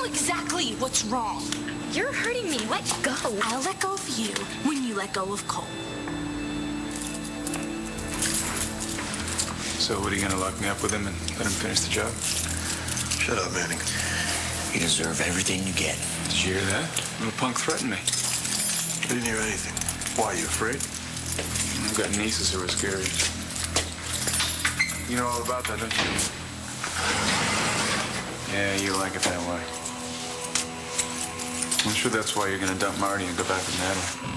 exactly what's wrong. You're hurting me. Let go. I'll let go of you when you let go of Cole. So what, are you gonna lock me up with him and let him finish the job? Shut up, Manning. You deserve everything you get. Did you hear that? Little punk threatened me. I didn't hear anything. Why, are you afraid? I've got nieces who are scary. You know all about that, don't you? Yeah, you like it that way. I'm sure that's why you're gonna dump Marty and go back with Natalie.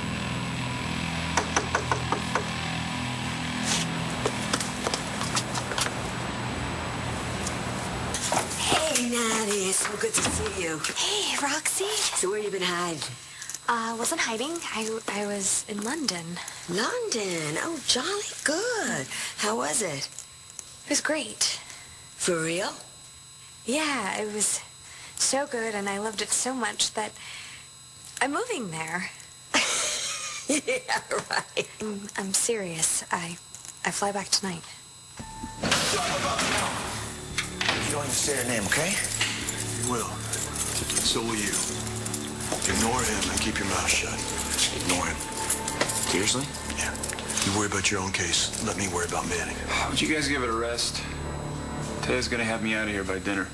Hey, Natty, it's so good to see you. Hey, Roxy. So where you been hiding? Wasn't hiding. I was in London. London? Oh, jolly good. How was it? It was great. For real? Yeah, it was so good, and I loved it so much that I'm moving there. Yeah, right. I'm serious. I fly back tonight. You don't even say her name, okay? You will. So will you. Ignore him and keep your mouth shut. Ignore him. Seriously? Yeah. You worry about your own case. Let me worry about Manning. How would you guys give it a rest? Taya's gonna have me out of here by dinner.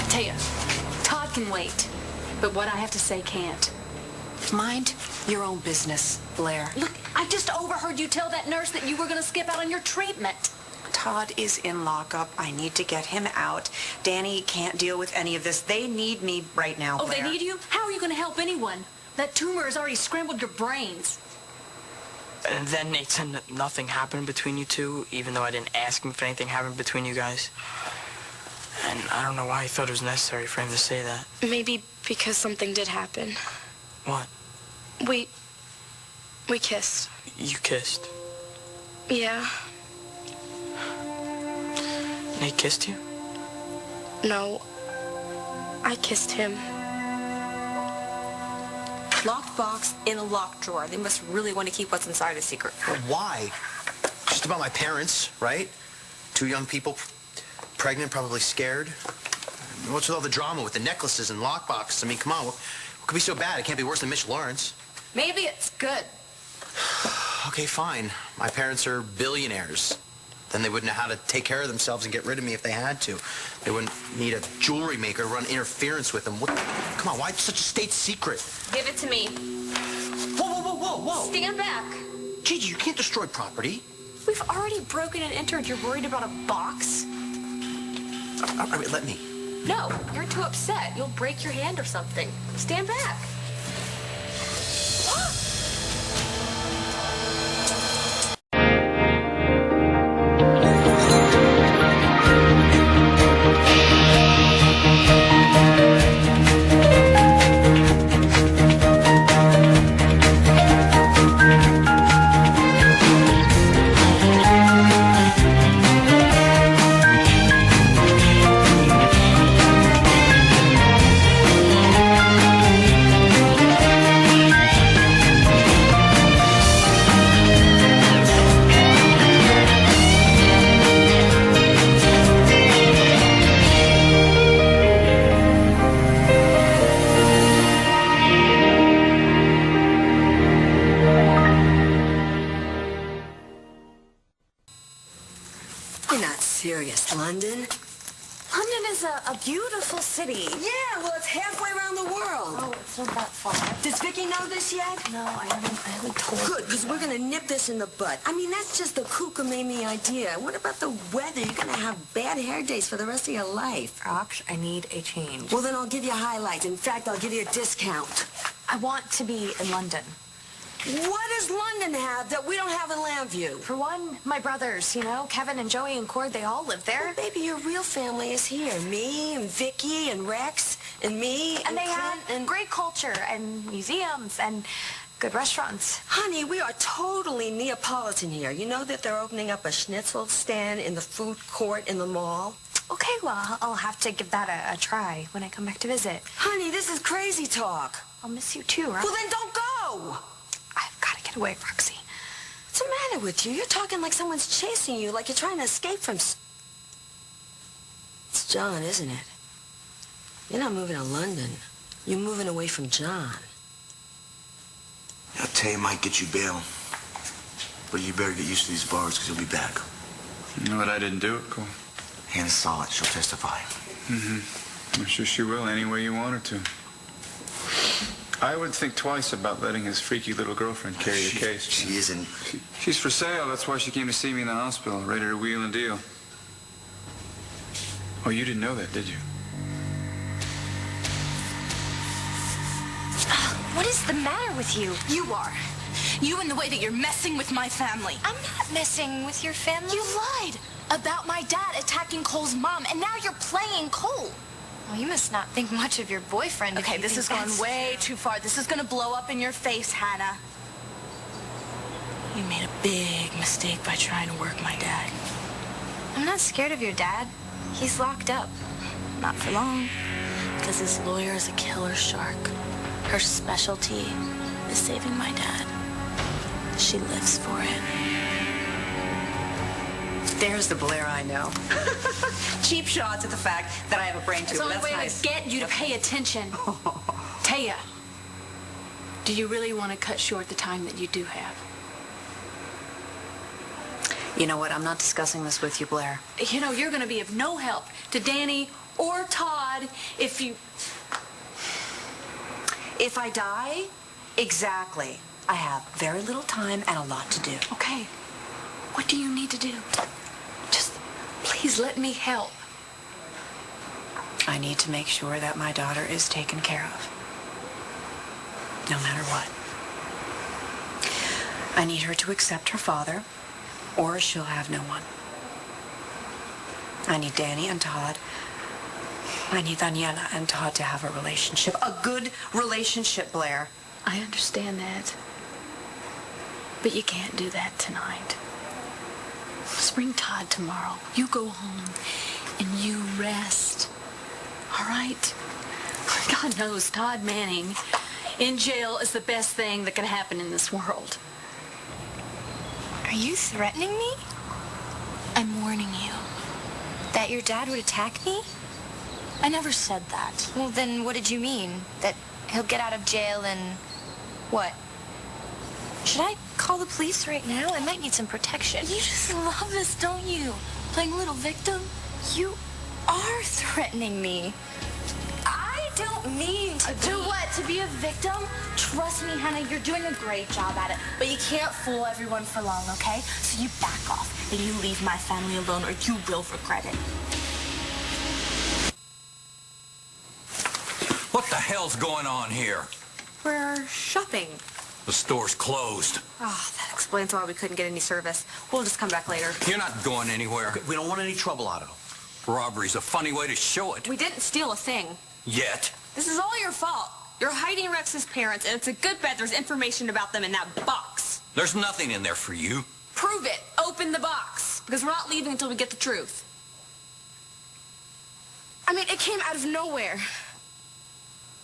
Taya, Todd can wait, but what I have to say can't. Mind your own business, Blair. Look, I just overheard you tell that nurse that you were going to skip out on your treatment. Todd is in lockup. I need to get him out. Danny can't deal with any of this. They need me right now, Oh, Blair. they need you? How are you going to help anyone? That tumor has already scrambled your brains. And then Nate said nothing happened between you two, even though I didn't ask him if anything happened between you guys. And I don't know why he felt it was necessary for him to say that. Maybe because something did happen. What? We kissed. You kissed? Yeah. Nate kissed you? No. I kissed him. Locked box in a locked drawer. They must really want to keep what's inside a secret. Well, why? Just about my parents, right? Two young people, pregnant, probably scared. What's with all the drama with the necklaces and lockboxes? I mean, come on. What could be so bad? It can't be worse than Mitch Lawrence. Maybe it's good. Okay, fine. My parents are billionaires. Then they wouldn't know how to take care of themselves and get rid of me if they had to. They wouldn't need a jewelry maker to run interference with them. What? Come on, why such a state secret? Give it to me. Whoa, whoa, whoa, whoa, whoa. Stand back. Gigi, you can't destroy property. We've already broken and entered. You're worried about a box? All right, let me. No, you're too upset. You'll break your hand or something. Stand back. You're not serious, London. London is a beautiful city. Yeah, well, it's halfway around the world. Oh, it's not that far. Does Vicky know this yet? No, I haven't told her. Good, because we're going to nip this in the bud. I mean, that's just the kookamamie idea. What about the weather? You're going to have bad hair days for the rest of your life. Rox, I need a change. Well, then I'll give you highlights. In fact, I'll give you a discount. I want to be in London. What does London have that we don't have in Lambview? For one, my brothers, you know, Kevin and Joey and Cord, they all live there. Well, baby, your real family is here. Me and Vicky and Rex and me and they Clint have and... great culture and museums and good restaurants. Honey, we are totally Neapolitan here. You know that they're opening up a schnitzel stand in the food court in the mall? Okay, well, I'll have to give that a try when I come back to visit. Honey, this is crazy talk. I'll miss you too, right? Well, then don't go. I've got to get away, Roxy. What's the matter with you? You're talking like someone's chasing you, like you're trying to escape from... It's John, isn't it? You're not moving to London. You're moving away from John. I'll tell you, might get you bail. But you better get used to these bars, because you'll be back. You know what? I didn't do it, Cole. Hannah's solid. She'll testify. I'm sure she will, any way you want her to. I would think twice about letting his freaky little girlfriend carry the case. She isn't. She's for sale. That's why she came to see me in the hospital, ready to wheel and deal. Oh, you didn't know that, did you? What is the matter with you? You are. You and the way that you're messing with my family. I'm not messing with your family. You lied about my dad attacking Cole's mom, and now you're playing Cole. Well, you must not think much of your boyfriend. Okay, this has gone way too far. This is gonna blow up in your face, Hannah. You made a big mistake by trying to work my dad. I'm not scared of your dad. He's locked up. Not for long, because his lawyer is a killer shark. Her specialty is saving my dad. She lives for it. There's the Blair I know. Cheap shots at the fact that I have a brain It's tumor. the only That's way nice. to get you to pay attention. Taya, do you really want to cut short the time that you do have? You know what? I'm not discussing this with you, Blair. You know, you're going to be of no help to Danny or Todd if you... If I die, exactly. I have very little time and a lot to do. Okay, what do you need to do? Just please let me help. I need to make sure that my daughter is taken care of. No matter what. I need her to accept her father, or she'll have no one. I need Danny and Todd. I need Daniela and Todd to have a relationship. A good relationship, Blair. I understand that. But you can't do that tonight. Just bring Todd tomorrow. You go home and you rest. All right? God knows Todd Manning in jail is the best thing that can happen in this world. Are you threatening me? I'm warning you. That your dad would attack me? I never said that. Well, then what did you mean? That he'll get out of jail and... what? Should I call the police right now? I might need some protection. You just love this, don't you? Playing little victim? You are threatening me. I don't mean to Do what? To be a victim? Trust me, Hannah, you're doing a great job at it. But you can't fool everyone for long, okay? So you back off and you leave my family alone or you will regret it. What the hell's going on here? We're shopping. The store's closed. Oh, that explains why we couldn't get any service. We'll just come back later. You're not going anywhere. We don't want any trouble, Otto. Robbery's a funny way to show it. We didn't steal a thing. Yet. This is all your fault. You're hiding Rex's parents, and it's a good bet there's information about them in that box. There's nothing in there for you. Prove it. Open the box. Because we're not leaving until we get the truth. I mean, it came out of nowhere.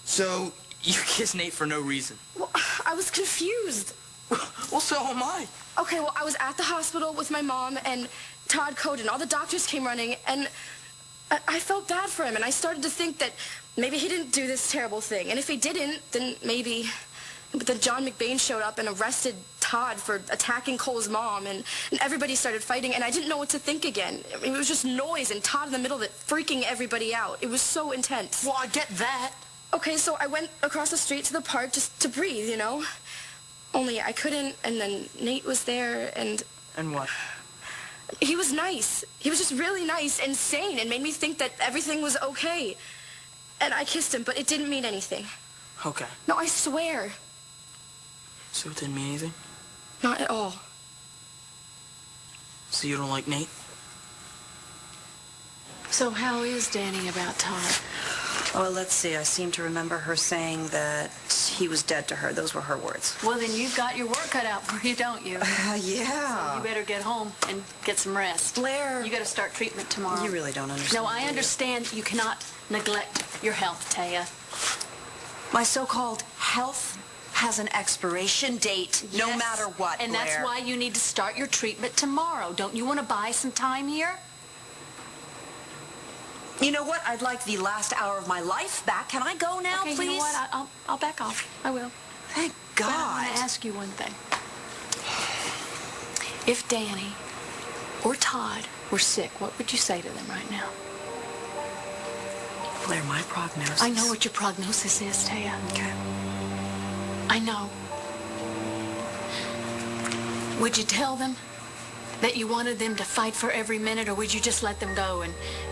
So, you kissed Nate for no reason? Well, I was confused. Well, so am I. Okay, well, I was at the hospital with my mom and Todd Coden. All the doctors came running, and I felt bad for him, and I started to think that maybe he didn't do this terrible thing. And if he didn't, then maybe... But then John McBain showed up and arrested Todd for attacking Cole's mom, and everybody started fighting, and I didn't know what to think again. I mean, it was just noise, and Todd in the middle of it, freaking everybody out. It was so intense. Well, I get that. Okay, so I went across the street to the park just to breathe, you know? Only I couldn't, and then Nate was there, and... And what? He was nice. He was just really nice and sane and made me think that everything was okay. And I kissed him, but it didn't mean anything. Okay. No, I swear. So it didn't mean anything? Not at all. So you don't like Nate? So how is Danny about Todd? Well, let's see. I seem to remember her saying that he was dead to her. Those were her words. Well, then you've got your work cut out for you, don't you? Yeah. So you better get home and get some rest. Blair. You got to start treatment tomorrow. You really don't understand. No, I understand you cannot neglect your health, Taya. My so-called health has an expiration date, no Yes, matter what, and Blair. that's why you need to start your treatment tomorrow. Don't you want to buy some time here? You know what? I'd like the last hour of my life back. Can I go now, Okay, please? you know what? I'll back off. I will. Thank God. But I want to ask you one thing. If Danny or Todd were sick, what would you say to them right now? Blair, my prognosis. I know what your prognosis is, Taya. Okay. I know. Would you tell them that you wanted them to fight for every minute, or would you just let them go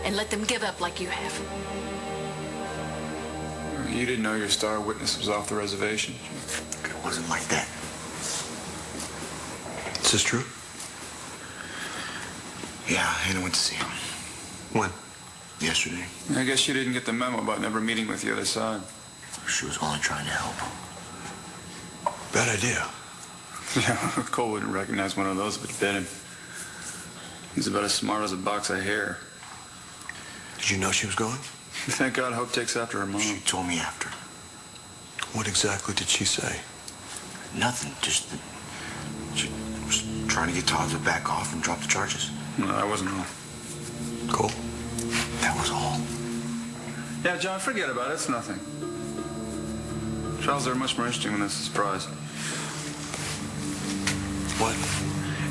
and let them give up like you have? You didn't know your star witness was off the reservation? It wasn't like that. Is this true? Yeah, Hannah went to see him. When? Yesterday. I guess she didn't get the memo about never meeting with the other side. She was only trying to help. Bad idea. Yeah, Cole wouldn't recognize one of those if it bit him. He's about as smart as a box of hair. Did you know she was going? Thank God Hope takes after her mom. She told me after. What exactly did she say? Nothing. Just that she was trying to get Todd to back off and drop the charges. No, that wasn't all. Cool. That was all. Yeah, John, forget about it. It's nothing. Trials are much more interesting when there's a surprise. What?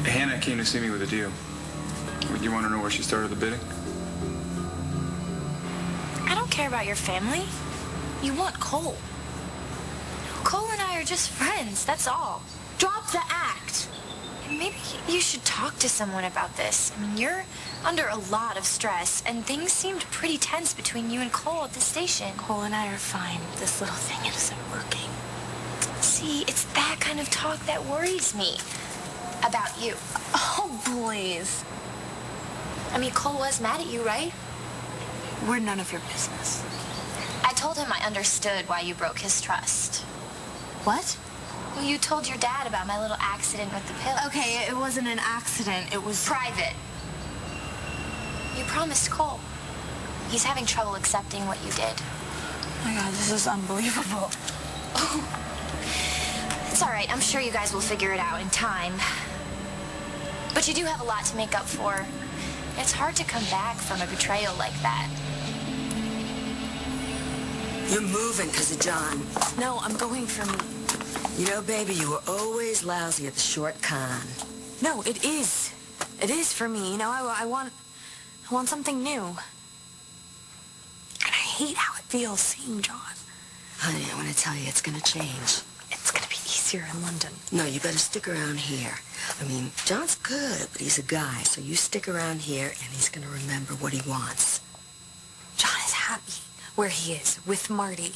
Hannah came to see me with a deal. Would you want to know where she started the bidding? I don't care about your family. You want Cole. Cole and I are just friends, that's all. Drop the act. Maybe you should talk to someone about this. I mean, you're under a lot of stress, and things seemed pretty tense between you and Cole at the station. Cole and I are fine. This little thing isn't working. See, it's that kind of talk that worries me about you. Oh, please. I mean, Cole was mad at you, right? We're none of your business. I told him I understood why you broke his trust. What? Well, you told your dad about my little accident with the pill. Okay, it wasn't an accident. It was... Private. You promised Cole. He's having trouble accepting what you did. Oh my God, this is unbelievable. It's all right. I'm sure you guys will figure it out in time. But you do have a lot to make up for. It's hard to come back from a betrayal like that. You're moving because of John. No, I'm going from... You know, baby, you were always lousy at the short con. No, it is. It is for me. You know, I want something new. And I hate how it feels seeing John. Honey, I want to tell you, it's going to change. It's going to be easier in London. No, you better stick around here. I mean, John's good, but he's a guy, so you stick around here, and he's going to remember what he wants. John is happy where he is, with Marty.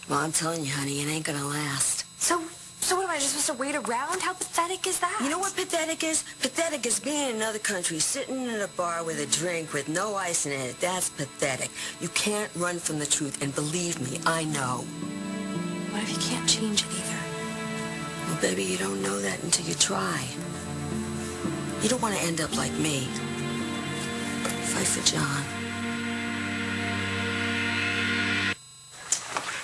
Well, I'm telling you, honey, it ain't going to last. So what, am I just supposed to wait around? How pathetic is that? You know what pathetic is? Pathetic is being in another country, sitting in a bar with a drink with no ice in it. That's pathetic. You can't run from the truth, and believe me, I know. What if you can't change it either? Well, baby, you don't know that until you try. You don't want to end up like me. Fight for John.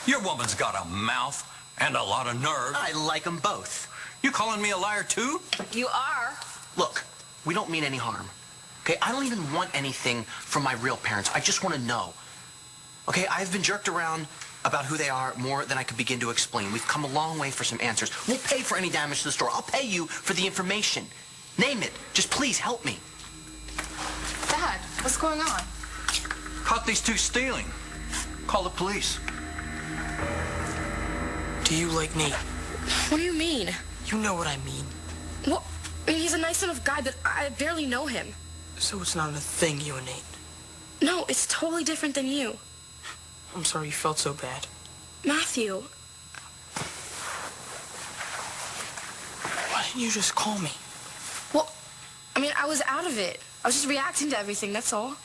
Your woman's got a mouth and a lot of nerve. I like them both. You calling me a liar, too? You are. Look, we don't mean any harm. Okay, I don't even want anything from my real parents. I just want to know. Okay, I've been jerked around about who they are more than I could begin to explain. We've come a long way for some answers. We'll pay for any damage to the store. I'll pay you for the information. Name it. Just please help me. Dad, what's going on? Caught these two stealing. Call the police. Do you like Nate? What do you mean? You know what I mean. Well, I mean, he's a nice enough guy, but I barely know him. So it's not a thing, you and Nate? No, it's totally different than you. I'm sorry you felt so bad. Matthew. Why didn't you just call me? Well, I mean, I was out of it. I was just reacting to everything, that's all. All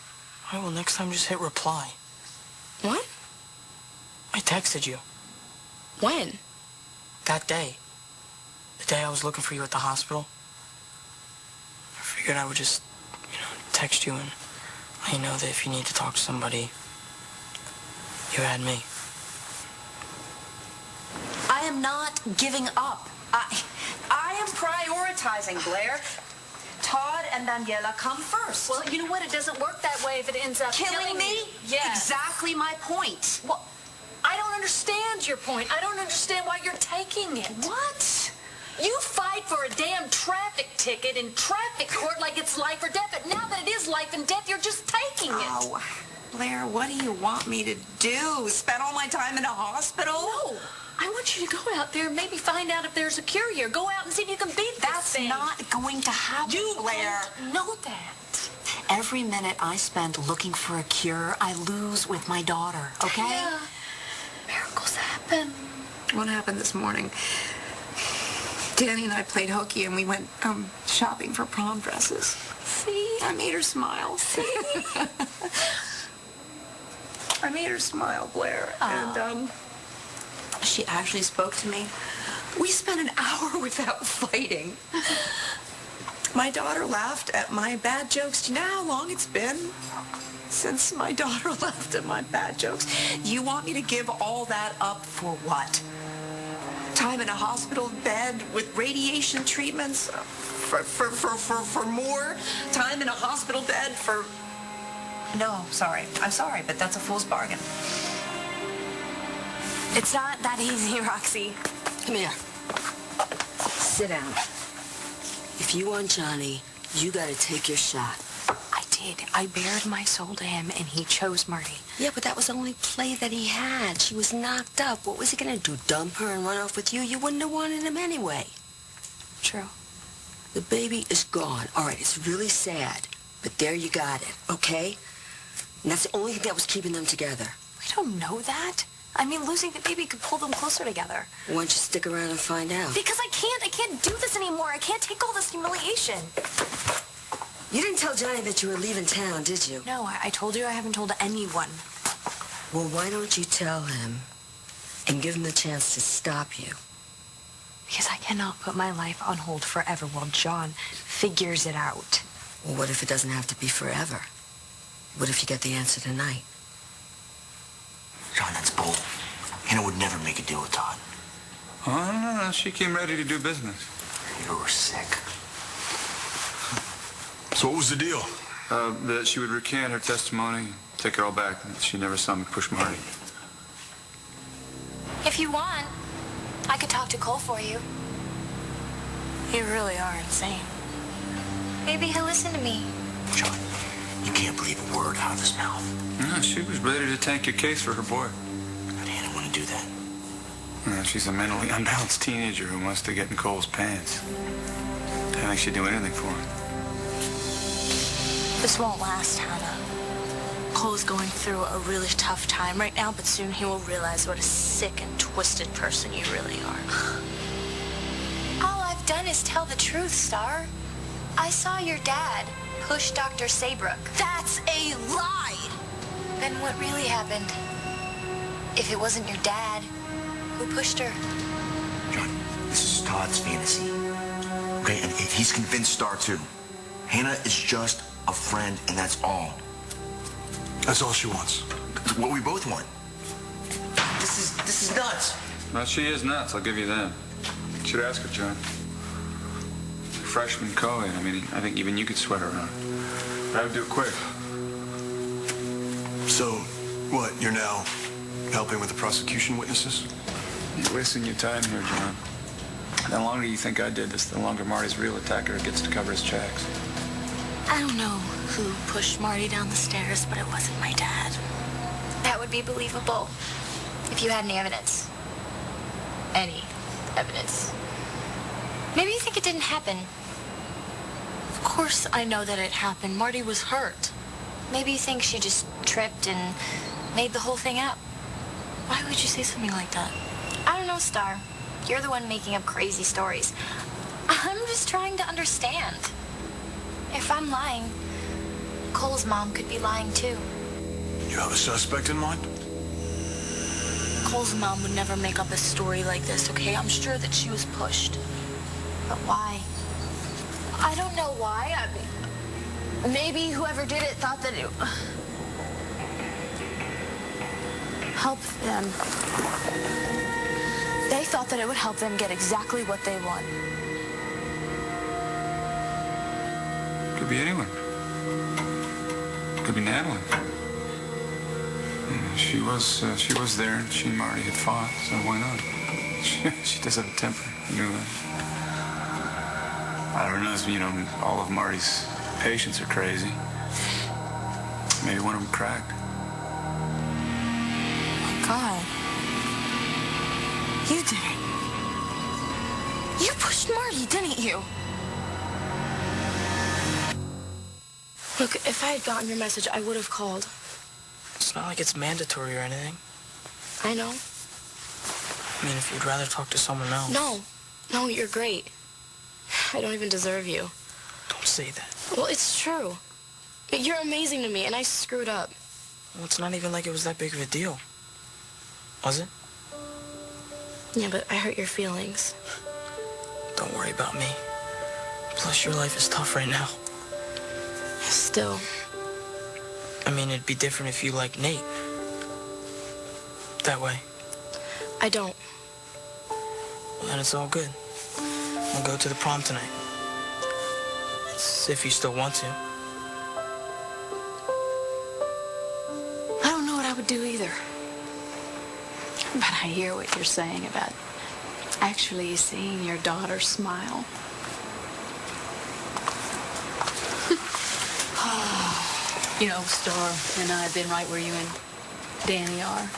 right, well, next time just hit reply. What? I texted you. When? That day. The day I was looking for you at the hospital. I figured I would just, text you and let you know that if you need to talk to somebody, you had me. I am not giving up. I am prioritizing, Blair. Todd and Daniela come first. Well, you know what? It doesn't work that way if it ends up Killing me? you. Yes. Exactly my point. Well, I don't understand your point. I don't understand why you're taking it. What? You fight for a damn traffic ticket in traffic court like it's life or death, but now that it is life and death, you're just taking it. Oh, Blair, what do you want me to do? Spend all my time in a hospital? No. I want you to go out there and maybe find out if there's a cure here. Go out and see if you can beat this That's thing. not going to happen, You Blair. don't know that. Every minute I spend looking for a cure, I lose with my daughter, okay? Yeah. Miracles happen. What happened this morning? Danny and I played hooky and we went shopping for prom dresses. See? I made her smile. See? I made her smile, Blair. And she actually spoke to me. We spent an hour without fighting. My daughter laughed at my bad jokes. Do you know how long it's been since my daughter laughed at my bad jokes? You want me to give all that up for what? Time in a hospital bed with radiation treatments? For more time in a hospital bed for... No, sorry. I'm sorry, but that's a fool's bargain. It's not that easy, Roxy. Come here. Sit down. If you want Johnny, you gotta take your shot. I did. I bared my soul to him, and he chose Marty. Yeah, but that was the only play that he had. She was knocked up. What was he gonna do, dump her and run off with you? You wouldn't have wanted him anyway. True. The baby is gone. All right, it's really sad, but there you got it, okay? And that's the only thing that was keeping them together. We don't know that. I mean, losing the baby could pull them closer together. Why don't you stick around and find out? Because I can't do this anymore. I can't take all this humiliation. You didn't tell Johnny that you were leaving town, did you? No, I told you I haven't told anyone. Well, why don't you tell him and give him the chance to stop you? Because I cannot put my life on hold forever while John figures it out. Well, what if it doesn't have to be forever? What if you get the answer tonight? John, that's bold. Hannah would never make a deal with Todd. Oh, no. She came ready to do business. You were sick. So what was the deal? That she would recant her testimony, take it all back. That she never saw me push Marty. If you want, I could talk to Cole for you. You really are insane. Maybe he'll listen to me. John, you can't believe a word out of his mouth. No, she was ready to tank your case for her boy. But Hannah wouldn't do that. No, she's a mentally unbalanced teenager who wants to get in Cole's pants. I think she'd do anything for him. This won't last, Hannah. Cole is going through a really tough time right now, but soon he will realize what a sick and twisted person you really are. All I've done is tell the truth, Star. I saw your dad push Dr. Saybrook. That's a lie! Then what really happened? If it wasn't your dad, who pushed her? John, this is Todd's fantasy. Okay, and he's convinced Star too. Hannah is just a friend, and that's all. That's all she wants. It's what we both want. This is nuts. Well, she is nuts, I'll give you that. You should ask her, John. Freshman co-ed, I mean, I think even you could sweat her out. But I would do it quick. So, what, you're now helping with the prosecution witnesses? You're wasting your time here, John. The longer you think I did this, the longer Marty's real attacker gets to cover his tracks. I don't know who pushed Marty down the stairs, but it wasn't my dad. That would be believable if you had any evidence. Any evidence. Maybe you think it didn't happen. Of course I know that it happened. Marty was hurt. Maybe you think she just tripped and made the whole thing up. Why would you say something like that? I don't know, Star. You're the one making up crazy stories. I'm just trying to understand. If I'm lying, Cole's mom could be lying too. You have a suspect in mind? Cole's mom would never make up a story like this, okay? I'm sure that she was pushed. But why? I don't know why. I mean, maybe whoever did it thought that it helped them. They thought that it would help them get exactly what they want. Could be anyone. Could be Natalie. She was there, and she and Marty had fought, so why not? She does have a temper, you know that. I don't know, you know, all of Marty's patients are crazy. Maybe one of them cracked. Oh, God. You did it. You pushed Marty, didn't you? Look, if I had gotten your message, I would have called. It's not like it's mandatory or anything. I know. I mean, if you'd rather talk to someone else. No, you're great. I don't even deserve you. Don't say that. Well, it's true. You're amazing to me, and I screwed up. Well, it's not even like it was that big of a deal. Was it? Yeah, but I hurt your feelings. Don't worry about me. Plus, your life is tough right now. Still. I mean, it'd be different if you liked Nate. That way. I don't. Well, then it's all good. We'll go to the prom tonight. It's if you still want to. I don't know what I would do either. But I hear what you're saying about actually seeing your daughter smile. You know, Star and I have been right where you and Danny are.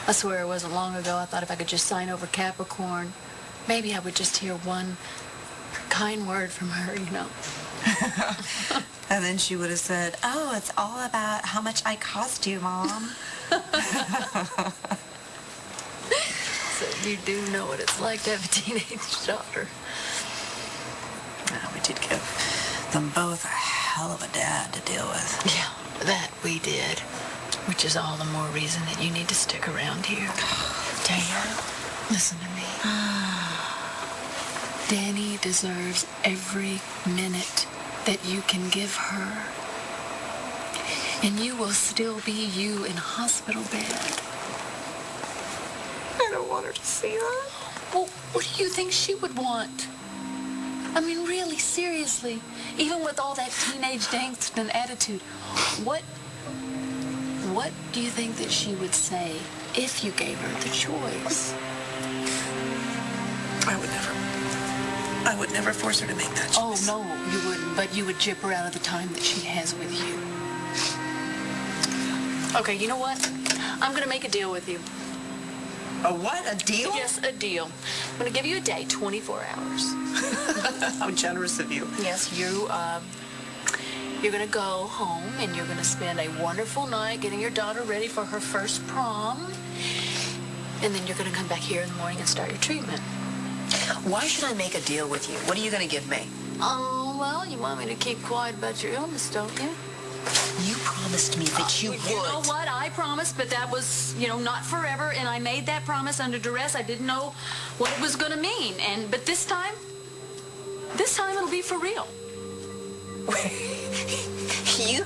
I swear it wasn't long ago I thought if I could just sign over Capricorn, maybe I would just hear one kind word from her, you know. And then she would have said, oh, it's all about how much I cost you, Mom. So you do know what it's like to have a teenage daughter. We did give them both a hell of a dad to deal with. Yeah, that we did. Which is all the more reason that you need to stick around here. Taya, listen to me. Danny deserves every minute that you can give her. And you will still be you in a hospital bed. I don't want her to see that. Well, what do you think she would want? I mean, really, seriously, even with all that teenage angst and attitude, what do you think that she would say if you gave her the choice? I would never force her to make that choice. Oh, no, you wouldn't, but you would jip her out of the time that she has with you. Okay, you know what? I'm going to make a deal with you. A what? A deal? Yes, a deal. I'm going to give you a day, 24 hours. How generous of you. Yes, you're going to go home and you're going to spend a wonderful night getting your daughter ready for her first prom. And then you're going to come back here in the morning and start your treatment. Why should I make a deal with you? What are you going to give me? Oh, well, you want me to keep quiet about your illness, don't you? You promised me that you would. You know what? I promised, but that was, not forever, and I made that promise under duress. I didn't know what it was going to mean. But this time it'll be for real. You?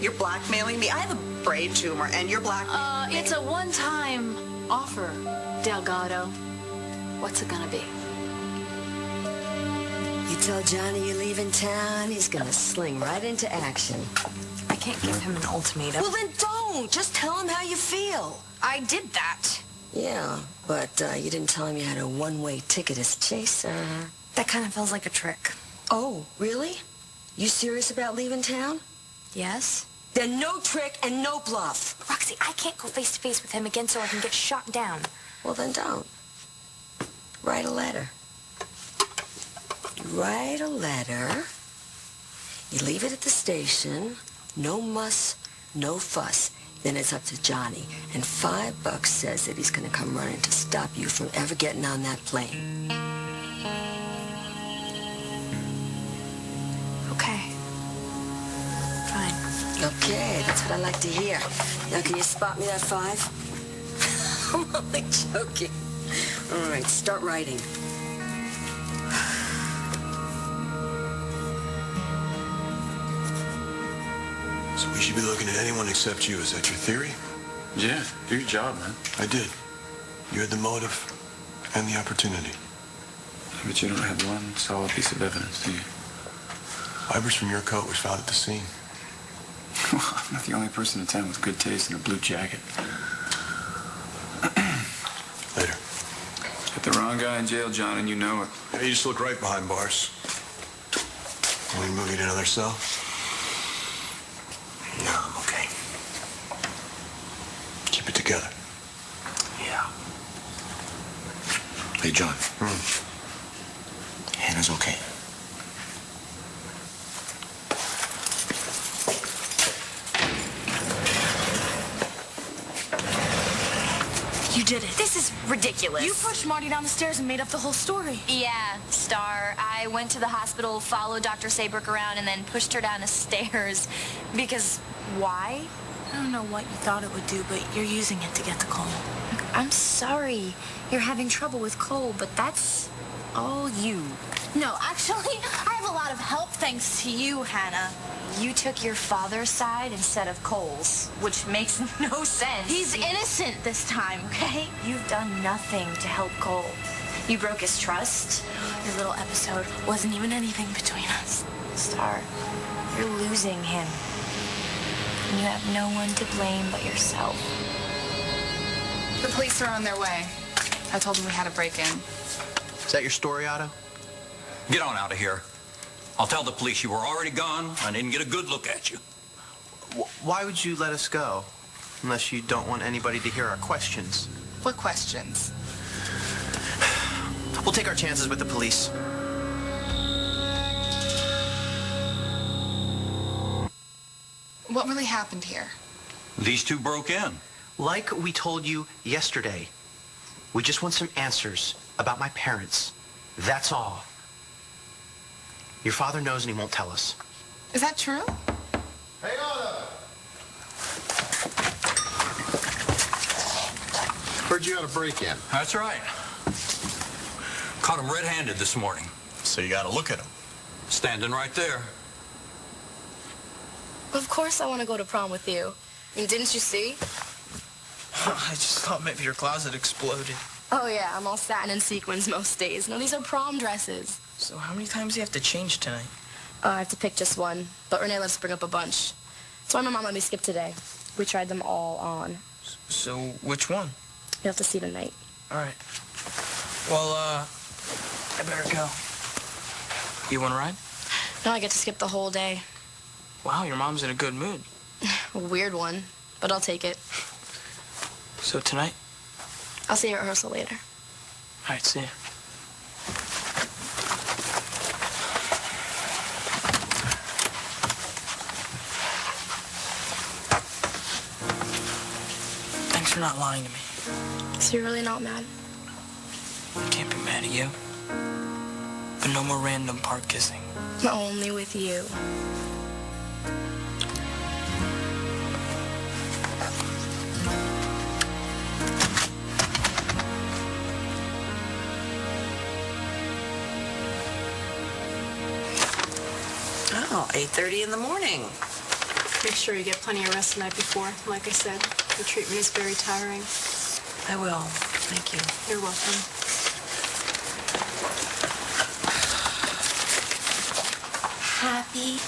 You're blackmailing me? I have a brain tumor, and you're blackmailing me. It's a one-time offer, Delgado. What's it going to be? You tell Johnny you're leaving town, he's gonna sling right into action. I can't give him an ultimatum. Well, then don't. Just tell him how you feel. I did that. Yeah, but you didn't tell him you had a one-way ticket as chaser. That kind of feels like a trick. Oh, really? You serious about leaving town? Yes. Then no trick and no bluff. Roxy, I can't go face-to-face with him again so I can get shot down. Well, then don't. Write a letter. Write a letter. You leave it at the station. No muss, no fuss. Then it's up to Johnny. And $5 says that he's going to come running to stop you from ever getting on that plane. Okay. Fine. Okay, that's what I like to hear. Now, can you spot me that 5? I'm only joking. All right, start writing. So we should be looking at anyone except you. Is that your theory? Yeah, do your job, man. I did. You had the motive and the opportunity. But you don't have one solid piece of evidence, do you? Fibers from your coat was found at the scene. I'm not the only person in town with good taste in a blue jacket. Later. Got the wrong guy in jail, John, and you know it. Yeah, you just look right behind bars. Want me to move you to another cell? No, I'm okay. Keep it together. Yeah. Hey, John. Hannah's okay. You did it. This is ridiculous. You pushed Marty down the stairs and made up the whole story. Yeah, Star. I went to the hospital, followed Dr. Saybrook around, and then pushed her down the stairs. Because why? I don't know what you thought it would do, but you're using it to get to Cole. I'm sorry you're having trouble with Cole, but that's all you. No, actually, I have a lot of help thanks to you, Hannah. You took your father's side instead of Cole's, which makes no sense. He's innocent this time, okay? You've done nothing to help Cole. You broke his trust. Your little episode wasn't even anything between us. Star, you're losing him. And you have no one to blame but yourself. The police are on their way. I told them we had a break-in. Is that your story, Otto? Get on out of here. I'll tell the police you were already gone. I didn't get a good look at you. Why would you let us go? Unless you don't want anybody to hear our questions. What questions? We'll take our chances with the police. What really happened here? These two broke in. Like we told you yesterday, we just want some answers about my parents. That's all. Your father knows and he won't tell us. Is that true? Hey, Otto! Heard you had a break-in. That's right. Caught him red-handed this morning. So you gotta look at him. Standing right there. Of course I want to go to prom with you. I mean, didn't you see? I just thought maybe your closet exploded. Oh, yeah, I'm all satin and sequins most days. No, these are prom dresses. So how many times do you have to change tonight? I have to pick just one, but Renee lets us bring up a bunch. That's why my mom let me skip today. We tried them all on. So which one? You'll have to see tonight. All right. Well, I better go. You want to ride? No, I get to skip the whole day. Wow, your mom's in a good mood. A weird one, but I'll take it. So tonight? I'll see you at rehearsal later. All right, see ya. Thanks for not lying to me. So you're really not mad? I can't be mad at you. But no more random park kissing. Only with you. Oh, 8:30 in the morning. Make sure you get plenty of rest the night before. Like I said, the treatment is very tiring. I will. Thank you. You're welcome. Happy?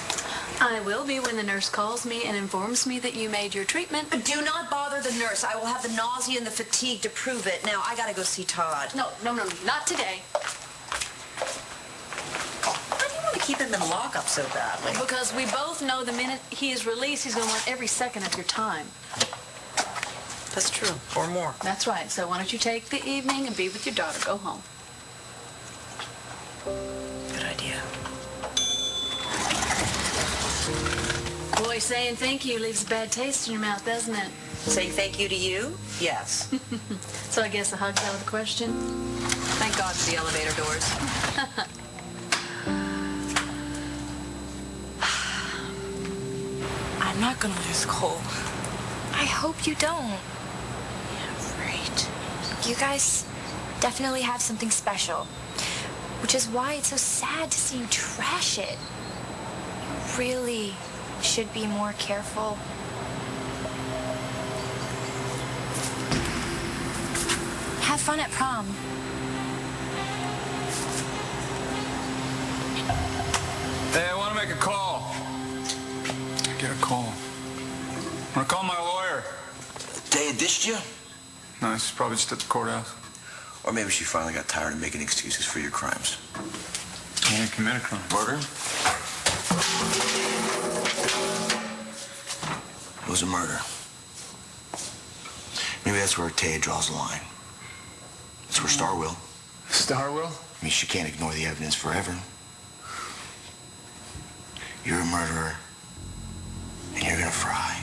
I will be when the nurse calls me and informs me that you made your treatment. Do not bother the nurse. I will have the nausea and the fatigue to prove it. Now, I gotta go see Todd. No, not today. Why do you want to keep him in lockup so badly? Because we both know the minute he is released, he's going to want every second of your time. That's true. Or more. That's right. So why don't you take the evening and be with your daughter? Go home. Good idea. Boy, saying thank you leaves a bad taste in your mouth, doesn't it? Saying thank you to you? Yes. So I guess the hug's out of the question? Thank God for the elevator doors. I'm not gonna lose Cole. I hope you don't. Yeah, right. You guys definitely have something special. Which is why it's so sad to see you trash it. You really should be more careful. Have fun at prom. Hey, I want to make a call. Call. I'm gonna call my lawyer. They dished you? No, she's probably just at the courthouse. Or maybe she finally got tired of making excuses for your crimes. I didn't commit a crime. Murder? It was a murder. Maybe that's where Taya draws the line. That's where Star will. Star will? I mean, she can't ignore the evidence forever. You're a murderer, and you're gonna fry.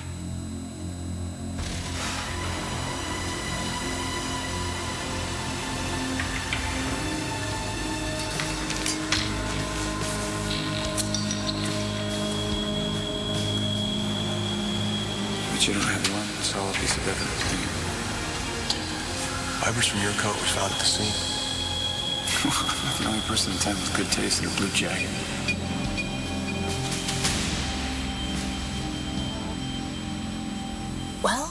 But you don't have one solid piece of evidence, do you? Fibers from your coat was found at the scene. I'm the only person in town with good taste in a blue jacket. Well?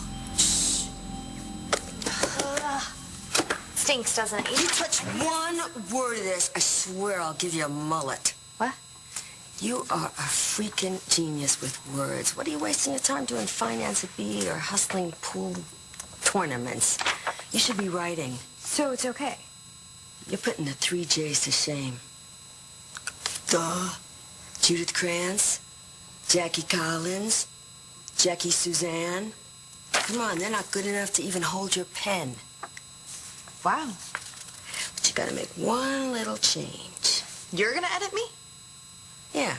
Stinks, doesn't it? You touch one word of this, I swear I'll give you a mullet. What? You are a freaking genius with words. What are you wasting your time doing finance at BE or hustling pool tournaments? You should be writing. So it's okay? You're putting the 3 J's to shame. Duh. Judith Krantz, Jackie Collins, Jackie Suzanne. Come on, they're not good enough to even hold your pen. Wow. But you gotta make one little change. You're gonna edit me? Yeah,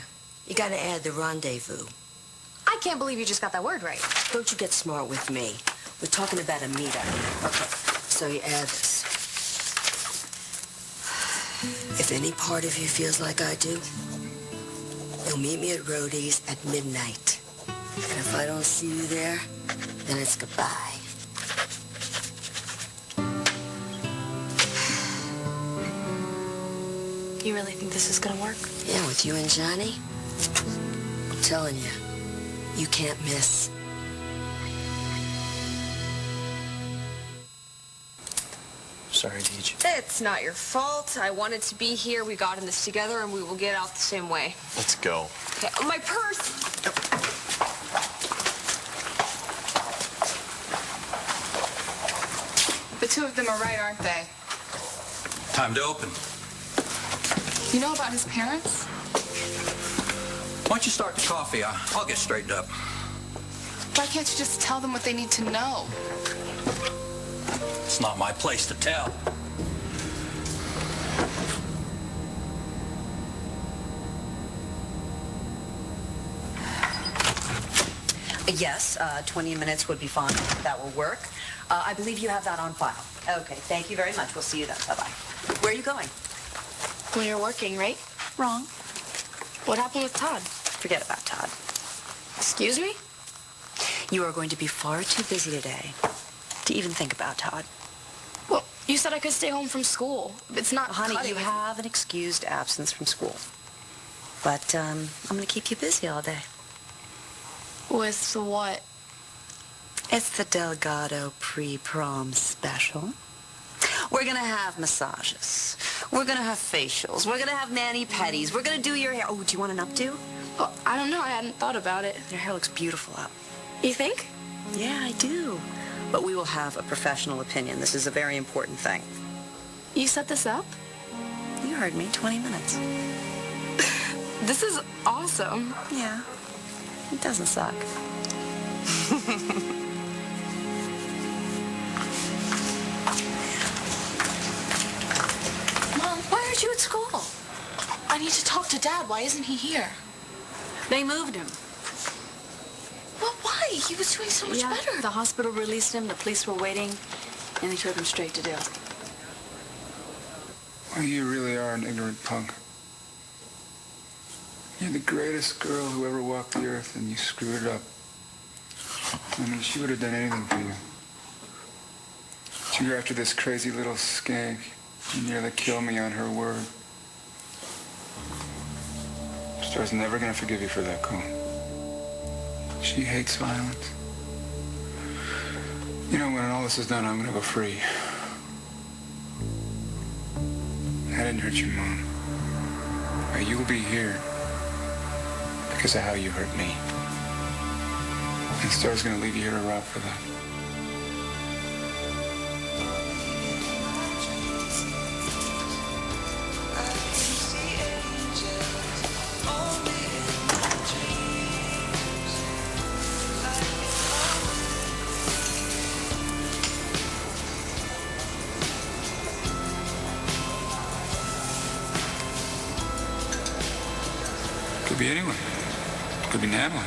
you gotta add the rendezvous. I can't believe you just got that word right. Don't you get smart with me. We're talking about a meetup. Okay, so you add this. If any part of you feels like I do, you'll meet me at Rhodey's at midnight. And if I don't see you there, then it's goodbye. You really think this is gonna work? Yeah, with you and Johnny, I'm telling you, you can't miss. Sorry, Deej. It's not your fault. I wanted to be here. We got in this together, and we will get out the same way. Let's go. Okay. Oh, my purse! The two of them are right, aren't they? Time to open. You know about his parents? Why don't you start the coffee? I'll get straightened up. Why can't you just tell them what they need to know? It's not my place to tell. Yes, 20 minutes would be fine. That will work. I believe you have that on file. Okay, thank you very much. We'll see you then. Bye-bye. Where are you going? When you're working, right? Wrong. What happened with Todd? Forget about Todd. Excuse me? You are going to be far too busy today to even think about Todd. Well, you said I could stay home from school. It's not Honey, cutting you it. have an excused absence from school. But I'm going to keep you busy all day. With what? It's the Delgado pre-prom special. We're going to have massages. We're going to have facials. We're going to have mani-pedis. We're going to do your hair. Oh, do you want an updo? Well, I don't know. I hadn't thought about it. Your hair looks beautiful up. You think? Yeah, I do. But we will have a professional opinion. This is a very important thing. You set this up? You heard me. 20 minutes. This is awesome. Yeah. It doesn't suck. Mom, why aren't you at school? I need to talk to Dad. Why isn't he here? They moved him. Well, why? He was doing so much better. The hospital released him. The police were waiting, and they took him straight to Dale. Well, you really are an ignorant punk. You're the greatest girl who ever walked the earth, and you screwed it up. I mean, she would have done anything for you. But you're after this crazy little skank. You nearly killed me on her word. Star's never gonna forgive you for that, Cole. She hates violence. You know, when all this is done, I'm gonna go free. I didn't hurt your mom. But you'll be here because of how you hurt me. And Star's gonna leave you here to rot for that. Could be anyone. Could be Natalie.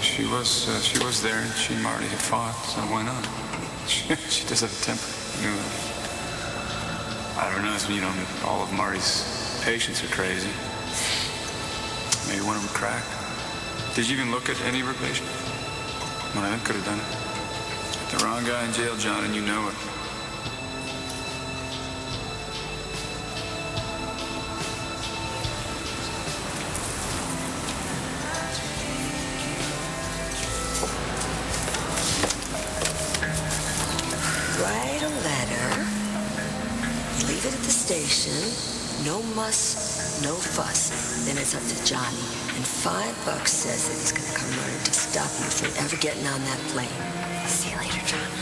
She was there, and she and Marty had fought, so why not? She does have a temper. You know, I don't know, you know, all of Marty's patients are crazy. Maybe one of them cracked. Did you even look at any of her patients? One of them could have done it. The wrong guy in jail, John, and you know it. Write a letter, leave it at the station, no muss, no fuss, then it's up to Johnny, and $5 says that he's gonna come running to stop you from ever getting on that plane. See you later, John.